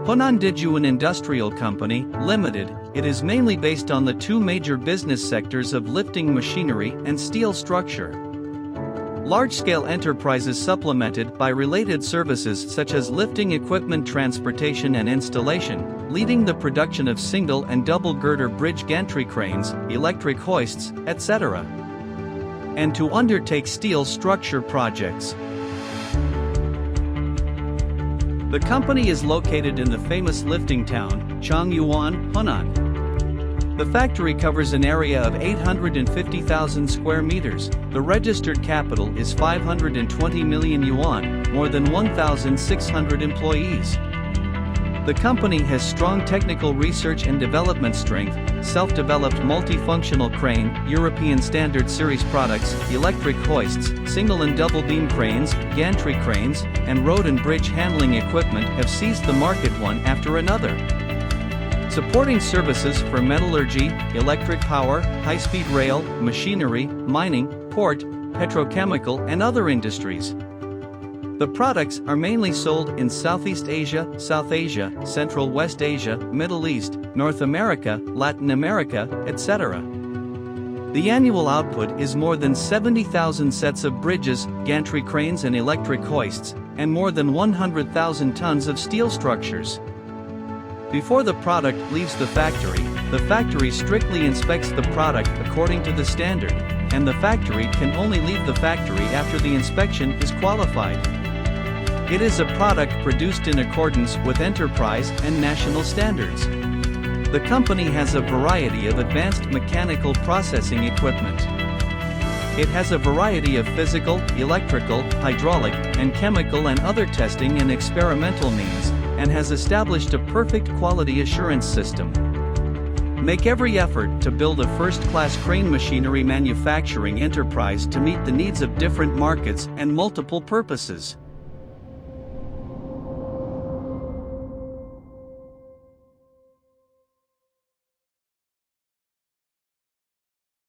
Hunan Dijuan Industrial Company, Limited, it is mainly based on the two major business sectors of lifting machinery and steel structure. Large-scale enterprises supplemented by related services such as lifting equipment transportation and installation, leading the production of single and double girder bridge gantry cranes, electric hoists, etc. And to undertake steel structure projects. The company is located in the famous lifting town, Changyuan, Hunan. The factory covers an area of 850,000 square meters. The registered capital is 520 million yuan, more than 1,600 employees. The company has strong technical research and development strength, self-developed multifunctional crane, European Standard Series products, electric hoists, single and double beam cranes, gantry cranes, and road and bridge handling equipment have seized the market one after another. Supporting services for metallurgy, electric power, high-speed rail, machinery, mining, port, petrochemical and other industries. The products are mainly sold in Southeast Asia, South Asia, Central West Asia, Middle East, North America, Latin America, etc. The annual output is more than 70,000 sets of bridges, gantry cranes and electric hoists, and more than 100,000 tons of steel structures. Before the product leaves the factory strictly inspects the product according to the standard, and the factory can only leave the factory after the inspection is qualified. It is a product produced in accordance with enterprise and national standards. The company has a variety of advanced mechanical processing equipment. It has a variety of physical, electrical, hydraulic, and chemical and other testing and experimental means, and has established a perfect quality assurance system. Make every effort to build a first-class crane machinery manufacturing enterprise to meet the needs of different markets and multiple purposes.